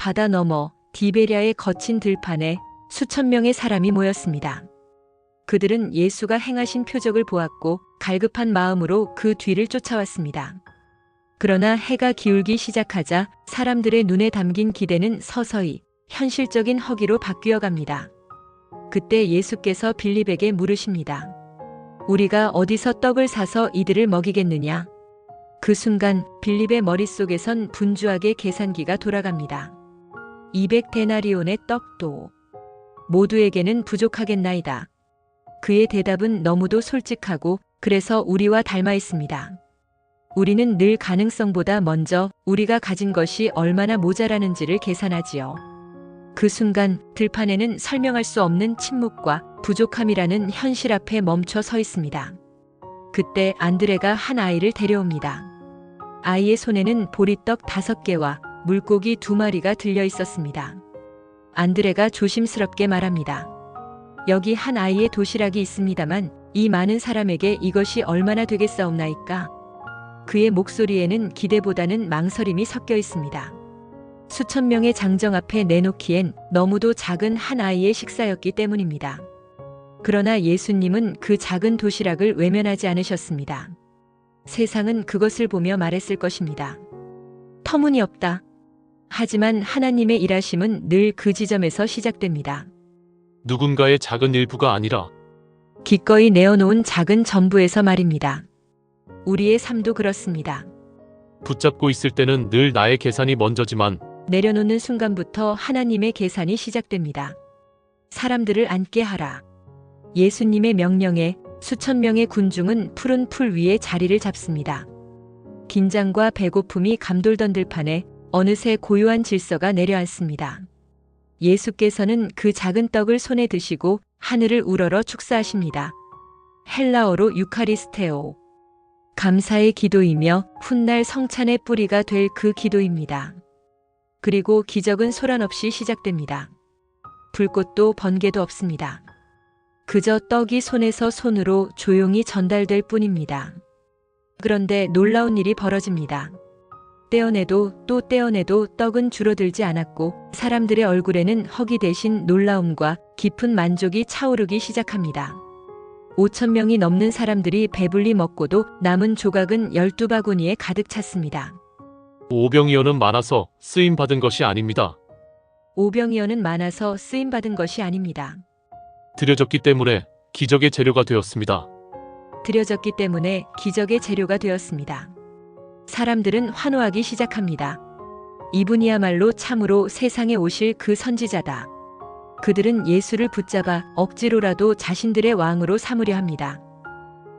바다 너머 디베랴의 거친 들판에 수천 명의 사람이 모였습니다. 그들은 예수가 행하신 표적을 보았고 갈급한 마음으로 그 뒤를 쫓아왔습니다. 그러나 해가 기울기 시작하자 사람들의 눈에 담긴 기대는 서서히 현실적인 허기로 바뀌어 갑니다. 그때 예수께서 빌립에게 물으십니다. 우리가 어디서 떡을 사서 이들을 먹이겠느냐? 그 순간 빌립의 머릿속에선 분주하게 계산기가 돌아갑니다. 200데나리온의 떡도 모두에게는 부족하겠나이다. 그의 대답은 너무도 솔직하고 그래서 우리와 닮아 있습니다. 우리는 늘 가능성보다 먼저 우리가 가진 것이 얼마나 모자라는지를 계산하지요. 그 순간 들판에는 설명할 수 없는 침묵과 부족함이라는 현실 앞에 멈춰 서 있습니다. 그때 안드레가 한 아이를 데려옵니다. 아이의 손에는 보리떡 5개와 물고기 2마리가 들려 있었습니다. 안드레가 조심스럽게 말합니다. 여기 한 아이의 도시락이 있습니다만 이 많은 사람에게 이것이 얼마나 되겠사옵나이까? 그의 목소리에는 기대보다는 망설임이 섞여 있습니다. 수천 명의 장정 앞에 내놓기엔 너무도 작은 한 아이의 식사였기 때문입니다. 그러나 예수님은 그 작은 도시락을 외면하지 않으셨습니다. 세상은 그것을 보며 말했을 것입니다. 터무니없다. 하지만 하나님의 일하심은 늘 그 지점에서 시작됩니다. 누군가의 작은 일부가 아니라 기꺼이 내어놓은 작은 전부에서 말입니다. 우리의 삶도 그렇습니다. 붙잡고 있을 때는 늘 나의 계산이 먼저지만 내려놓는 순간부터 하나님의 계산이 시작됩니다. 사람들을 앉게 하라. 예수님의 명령에 수천 명의 군중은 푸른 풀 위에 자리를 잡습니다. 긴장과 배고픔이 감돌던 들판에 어느새 고요한 질서가 내려앉습니다. 예수께서는 그 작은 떡을 손에 드시고 하늘을 우러러 축사하십니다. 헬라어로 유카리스테오. 감사의 기도이며 훗날 성찬의 뿌리가 될 그 기도입니다. 그리고 기적은 소란 없이 시작됩니다. 불꽃도 번개도 없습니다. 그저 떡이 손에서 손으로 조용히 전달될 뿐입니다. 그런데 놀라운 일이 벌어집니다. 떼어내도 또 떼어내도 떡은 줄어들지 않았고 사람들의 얼굴에는 허기 대신 놀라움과 깊은 만족이 차오르기 시작합니다. 5천 명이 넘는 사람들이 배불리 먹고도 남은 조각은 12바구니에 가득 찼습니다. 오병이어는 많아서 쓰임받은 것이 아닙니다. 오병이어는 많아서 쓰임받은 것이 아닙니다. 드려졌기 때문에 기적의 재료가 되었습니다. 드려졌기 때문에 기적의 재료가 되었습니다. 사람들은 환호하기 시작합니다. 이분이야말로 참으로 세상에 오실 그 선지자다. 그들은 예수를 붙잡아 억지로라도 자신들의 왕으로 삼으려 합니다.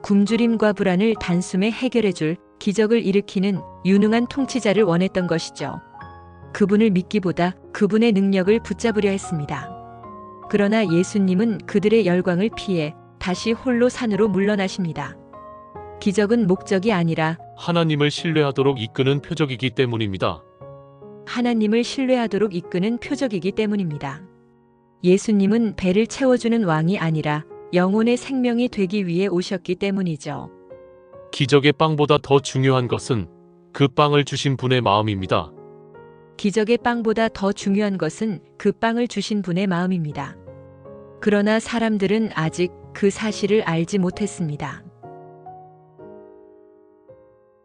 굶주림과 불안을 단숨에 해결해줄 기적을 일으키는 유능한 통치자를 원했던 것이죠. 그분을 믿기보다 그분의 능력을 붙잡으려 했습니다. 그러나 예수님은 그들의 열광을 피해 다시 홀로 산으로 물러나십니다. 기적은 목적이 아니라 하나님을 신뢰하도록 이끄는 표적이기 때문입니다. 하나님을 신뢰하도록 이끄는 표적이기 때문입니다. 예수님은 배를 채워주는 왕이 아니라 영혼의 생명이 되기 위해 오셨기 때문이죠. 기적의 빵보다 더 중요한 것은 그 빵을 주신 분의 마음입니다. 기적의 빵보다 더 중요한 것은 그 빵을 주신 분의 마음입니다. 그러나 사람들은 아직 그 사실을 알지 못했습니다.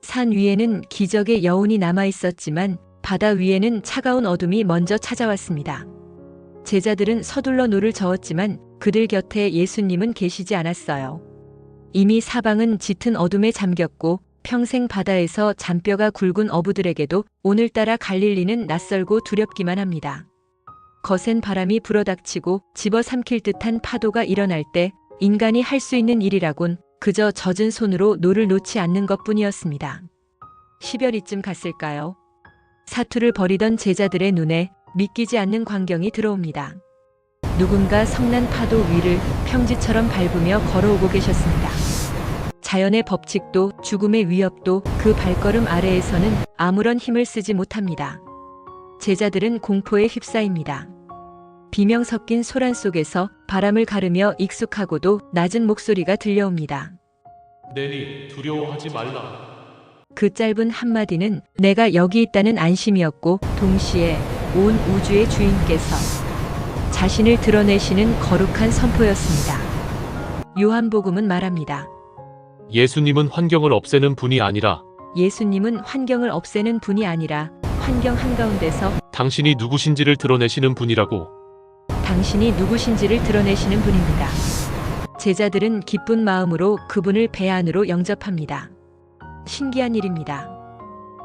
산 위에는 기적의 여운이 남아 있었지만 바다 위에는 차가운 어둠이 먼저 찾아왔습니다. 제자들은 서둘러 노를 저었지만 그들 곁에 예수님은 계시지 않았어요. 이미 사방은 짙은 어둠에 잠겼고 평생 바다에서 잔뼈가 굵은 어부들에게도 오늘따라 갈릴리는 낯설고 두렵기만 합니다. 거센 바람이 불어닥치고 집어삼킬 듯한 파도가 일어날 때 인간이 할 수 있는 일이라곤 그저 젖은 손으로 노를 놓지 않는 것뿐이었습니다. 10여리쯤 갔을까요? 사투를 벌이던 제자들의 눈에 믿기지 않는 광경이 들어옵니다. 누군가 성난 파도 위를 평지처럼 밟으며 걸어오고 계셨습니다. 자연의 법칙도 죽음의 위협도 그 발걸음 아래에서는 아무런 힘을 쓰지 못합니다. 제자들은 공포에 휩싸입니다. 비명 섞인 소란 속에서 바람을 가르며 익숙하고도 낮은 목소리가 들려옵니다. 내니 두려워하지 말라. 그 짧은 한마디는 내가 여기 있다는 안심이었고 동시에 온 우주의 주인께서 자신을 드러내시는 거룩한 선포였습니다. 요한복음은 말합니다. 예수님은 환경을 없애는 분이 아니라 예수님은 환경을 없애는 분이 아니라 환경 한가운데서 당신이 누구신지를 드러내시는 분이라고. 당신이 누구신지를 드러내시는 분입니다. 제자들은 기쁜 마음으로 그분을 배 안으로 영접합니다. 신기한 일입니다.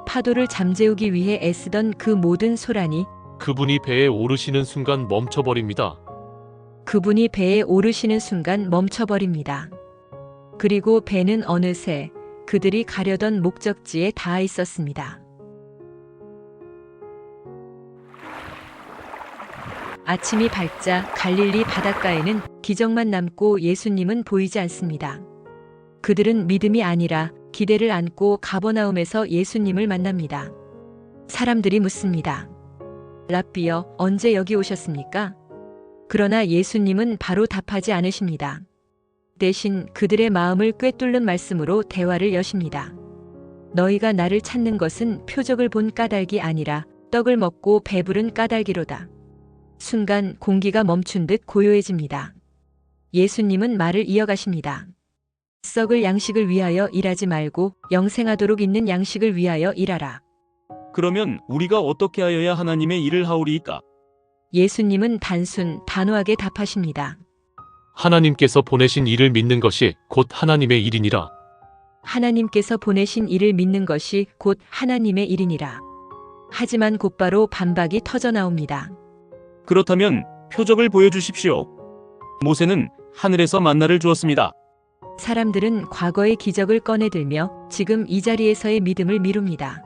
파도를 잠재우기 위해 애쓰던 그 모든 소란이 그분이 배에 오르시는 순간 멈춰버립니다. 그분이 배에 오르시는 순간 멈춰버립니다. 그리고 배는 어느새 그들이 가려던 목적지에 닿아 있었습니다. 아침이 밝자 갈릴리 바닷가에는 기적만 남고 예수님은 보이지 않습니다. 그들은 믿음이 아니라 기대를 안고 가버나움에서 예수님을 만납니다. 사람들이 묻습니다. 랍비여, 언제 여기 오셨습니까? 그러나 예수님은 바로 답하지 않으십니다. 대신 그들의 마음을 꿰뚫는 말씀으로 대화를 여십니다. 너희가 나를 찾는 것은 표적을 본 까닭이 아니라 떡을 먹고 배부른 까닭이로다. 순간 공기가 멈춘 듯 고요해집니다. 예수님은 말을 이어가십니다. 썩을 양식을 위하여 일하지 말고 영생하도록 있는 양식을 위하여 일하라. 그러면 우리가 어떻게 하여야 하나님의 일을 하오리이까? 예수님은 단호하게 답하십니다. 하나님께서 보내신 일을 믿는 것이 곧 하나님의 일이니라. 하나님께서 보내신 일을 믿는 것이 곧 하나님의 일이니라. 하지만 곧바로 반박이 터져 나옵니다. 그렇다면 표적을 보여주십시오. 모세는 하늘에서 만나를 주었습니다. 사람들은 과거의 기적을 꺼내들며 지금 이 자리에서의 믿음을 미룹니다.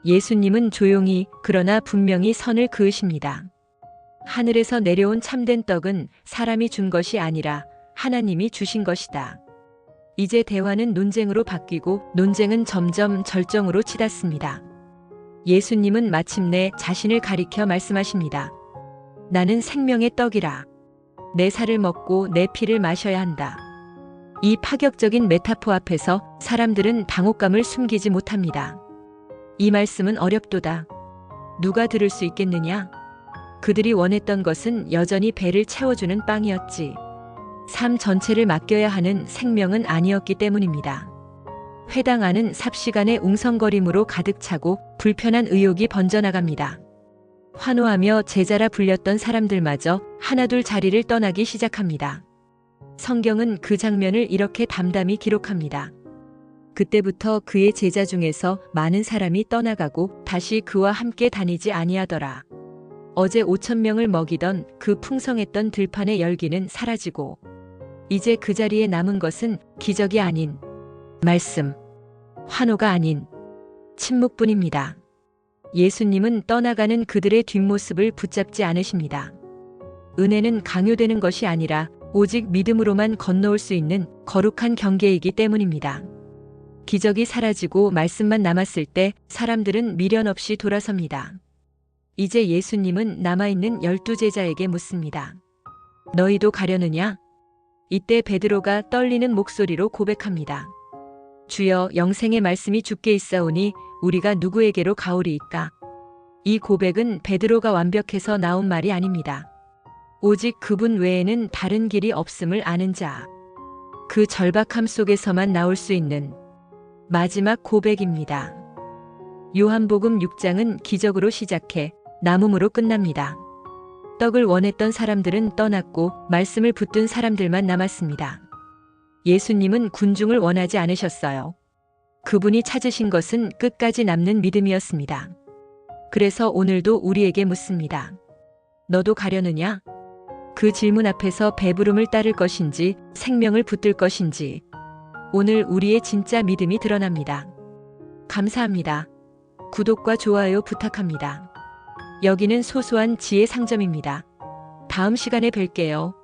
예수님은 조용히 그러나 분명히 선을 그으십니다. 하늘에서 내려온 참된 떡은 사람이 준 것이 아니라 하나님이 주신 것이다. 이제 대화는 논쟁으로 바뀌고 논쟁은 점점 절정으로 치닫습니다. 예수님은 마침내 자신을 가리켜 말씀하십니다. 나는 생명의 떡이라. 내 살을 먹고 내 피를 마셔야 한다. 이 파격적인 메타포 앞에서 사람들은 당혹감을 숨기지 못합니다. 이 말씀은 어렵도다. 누가 들을 수 있겠느냐? 그들이 원했던 것은 여전히 배를 채워주는 빵이었지. 삶 전체를 맡겨야 하는 생명은 아니었기 때문입니다. 회당 안은 삽시간의 웅성거림으로 가득 차고 불편한 의혹이 번져나갑니다. 환호하며 제자라 불렸던 사람들마저 하나둘 자리를 떠나기 시작합니다. 성경은 그 장면을 이렇게 담담히 기록합니다. 그때부터 그의 제자 중에서 많은 사람이 떠나가고 다시 그와 함께 다니지 아니하더라. 어제 5,000명을 먹이던 그 풍성했던 들판의 열기는 사라지고 이제 그 자리에 남은 것은 기적이 아닌 말씀, 환호가 아닌 침묵뿐입니다. 예수님은 떠나가는 그들의 뒷모습을 붙잡지 않으십니다. 은혜는 강요되는 것이 아니라 오직 믿음으로만 건너올 수 있는 거룩한 경계이기 때문입니다. 기적이 사라지고 말씀만 남았을 때 사람들은 미련 없이 돌아섭니다. 이제 예수님은 남아있는 12제자에게 묻습니다. 너희도 가려느냐? 이때 베드로가 떨리는 목소리로 고백합니다. 주여, 영생의 말씀이 주께 있사오니 우리가 누구에게로 가오리이까? 이 고백은 베드로가 완벽해서 나온 말이 아닙니다. 오직 그분 외에는 다른 길이 없음을 아는 자. 그 절박함 속에서만 나올 수 있는 마지막 고백입니다. 요한복음 6장은 기적으로 시작해 남음으로 끝납니다. 떡을 원했던 사람들은 떠났고 말씀을 붙든 사람들만 남았습니다. 예수님은 군중을 원하지 않으셨어요. 그분이 찾으신 것은 끝까지 남는 믿음이었습니다. 그래서 오늘도 우리에게 묻습니다. 너도 가려느냐? 그 질문 앞에서 배부름을 따를 것인지 생명을 붙들 것인지 오늘 우리의 진짜 믿음이 드러납니다. 감사합니다. 구독과 좋아요 부탁합니다. 여기는 소소한 지혜 상점입니다. 다음 시간에 뵐게요.